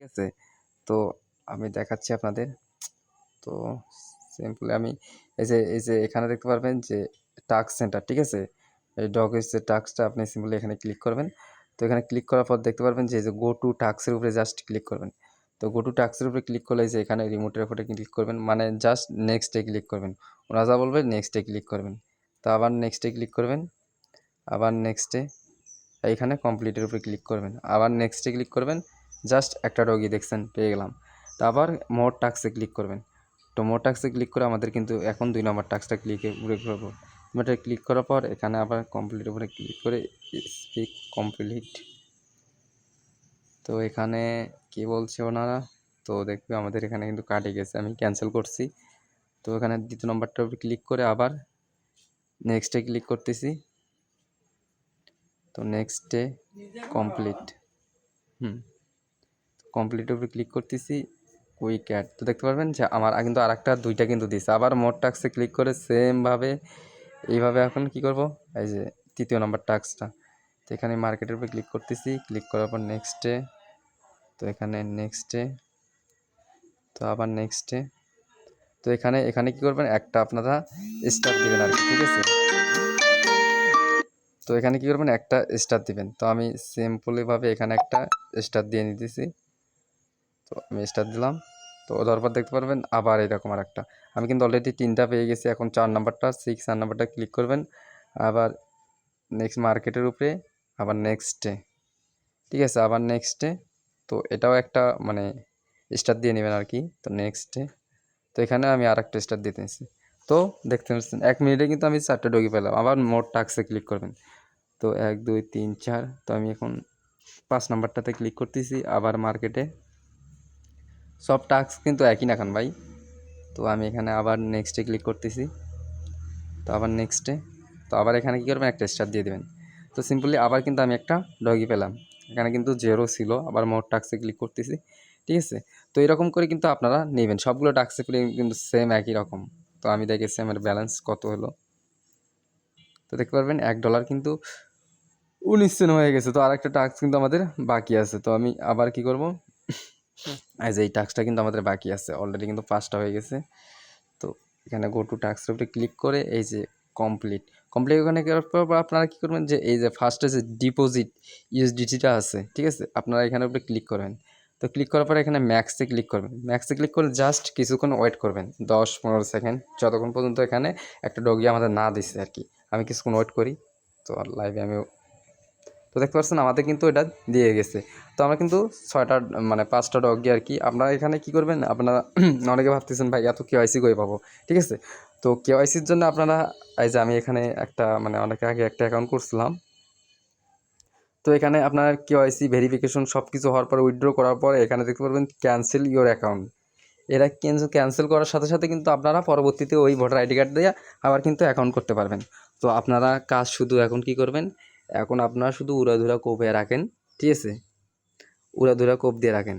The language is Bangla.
আছে। তো আমি দেখাচ্ছি আপনাদের। তো সিম্পলি আমি এই যে এখানে দেখতে পারবেন যে টাস্ক সেন্টার, ঠিক আছে? এই ডগের যে টাস্কটা আপনি সিম্পলি এখানে ক্লিক করবেন। তো এখানে ক্লিক করার পর দেখতে পারবেন যে এই যে গো টু টাস্কের উপরে জাস্ট ক্লিক করবেন। তো গো টু টাস্কের উপরে ক্লিক করলে যে এখানে রিমোটের উপরে ক্লিক করবেন, মানে জাস্ট নেক্সটে ক্লিক করবেন। ওরা যা বলবে নেক্সটে ক্লিক করবেন। তো আবার নেক্সটে ক্লিক করবেন, আবার নেক্সটে এইখানে কমপ্লিটের উপরে ক্লিক করবেন, আবার নেক্সটে ক্লিক করবেন। জাস্ট একটা ডগি দেখছেন পেয়ে গেলাম। তো আবার মোর টাস্কে ক্লিক করবেন। তো মোর টাস্কে ক্লিক করে আমাদের কিন্তু এখন 2 নম্বর টাস্কটা উপরে করবো। এটা ক্লিক করার পর এখানে আবার কমপ্লিট উপরে ক্লিক করে স্পিক কমপ্লিট। তো এখানে কি বলছে ওনারা, তো দেখবে আমাদের এখানে কিন্তু কাটে গেছে, আমি ক্যান্সেল করছি। তো এখানে দ্বিতীয় নম্বরটার উপরে ক্লিক করে আবার নেক্সটে ক্লিক করতেছি। তো নেক্সটে কমপ্লিট, কমপ্লিটের উপরে ক্লিক করতেছি, কুইক অ্যাড। তো দেখতে পারবেন যে আমার কিন্তু আরেকটা 2টা কিন্তু দিছে। আবার মোর টাস্কে ক্লিক করে সেমভাবে এইভাবে এখন কি করব, এই যে 3য় নম্বর টাস্কটা। তো এখানে মার্কেটের উপরে ক্লিক করতেছি, ক্লিক করার পর নেক্সটে, তো এখানে নেক্সটে, তো আবার নেক্সটে। তো এখানে কি করবেন, একটা আপনারা স্টার দিবেন আর কি, ঠিক আছে? তো এখানে কি করবেন, একটা স্টার দিবেন। তো আমি সিম্পলিভাবে এখানে একটা স্টার দিয়ে নিতেছি। তো আমি স্টার দিলাম। তো দেওয়ার পর দেখতে পারবেন আবার এরকম আর একটা, আমি কিন্তু অলরেডি 3টা পেয়ে গেছি। এখন 4 নাম্বারটা 4 নাম্বারটা ক্লিক করবেন, আবার নেক্সট মার্কেটের উপরে, আবার নেক্সটে, ঠিক আছে? আবার নেক্সটে। তো এটাও একটা মানে স্টার দিয়ে নেবেন আর কি। তো নেক্সটে, তো এখানে আমি আর একটা স্টার দিতেছি। তো দেখতে পাচ্ছেন 1 মিনিটে কিন্তু আমি 4টে ডগি পেলাম। আবার মোর টাস্কে ক্লিক করবেন। তো 1 2 3 4, তো আমি এখন 5 নাম্বারটাতে ক্লিক করতেছি, আবার মার্কেটে। সব টাস্ক কিন্তু একই না খান ভাই। তো আমি এখানে আবার নেক্সটে ক্লিক করতেছি, তো আবার নেক্সটে, তো আবার এখানে কী করবেন, একটা স্টার দিয়ে দেবেন। তো সিম্পলি আবার কিন্তু আমি একটা ডগি পেলাম। এখানে কিন্তু 0 ছিল, আবার মোর টাস্কে ক্লিক করতেছি, ঠিক আছে? তো এরকম করে কিন্তু আপনারা নেবেন সবগুলো টাস্কে কিন্তু সেম একই রকম। তো আমি দেখেছি আমার ব্যালেন্স কত হলো। তো দেখতে পারবেন $1 কিন্তু 19 সেন্ট হয়ে গেছে। তো আরেকটা টাস্ক কিন্তু আমাদের বাকি আছে। তো আমি আবার কি করব, এই টাস্কটা কিন্তু আমাদের বাকি আছে, অলরেডি কিন্তু 5টা হয়ে গেছে। তো এখানে গো টু টাস্কের উপরে ক্লিক করে এই যে কমপ্লিট, ওখানে করার পর আপনারা কী করবেন, যে এই যে ফার্স্টে যে ডিপোজিট ইউএসডিটিটা আছে, ঠিক আছে? আপনারা এখানের উপরে ক্লিক করবেন। তো ক্লিক করার পরে এখানে ম্যাক্সে ক্লিক করবেন। ম্যাক্সে ক্লিক করে জাস্ট কিছুক্ষণ ওয়েট করবেন, 10-15 সেকেন্ড, যতক্ষণ পর্যন্ত এখানে একটা ডগি আমাদের না দিচ্ছে আর কি। আমি কিছুক্ষণ ওয়েট করি। তো লাইভে আমি, তো দেখতে পাচ্ছেন আমাদের কিন্তু এটা দিয়ে গেছে। তো আমরা কিন্তু 6টা মানে 5টা ডগি আর কি। আপনারা এখানে কি করবেন, আপনারা অনেকে ভাবতেছেন ভাই এত কেওয়াইসি কই পাবো, ঠিক আছে? তো কেওয়াইসির জন্য আপনারা, এই যে আমি এখানে একটা মানে অনেক আগে একটা অ্যাকাউন্ট করছিলাম। তো এখানে আপনার কেওয়াইসি ভেরিফিকেশন সব কিছু হওয়ার পর উইথড্র করার পরে এখানে দেখতে পারবেন ক্যান্সেল ইওর অ্যাকাউন্ট। এরা ক্যান্সেল করার সাথে সাথে কিন্তু আপনারা পরবর্তীতে ওই ভোটার আইডি কার্ড দিয়ে আবার কিন্তু অ্যাকাউন্ট করতে পারবেন। তো আপনারা কাজ শুধু এখন কি করবেন, এখন আপনারা শুধু উড়াধুরা কোপ রাখেন, ঠিক আছে? উড়াধুরা কোপ দিয়ে রাখেন।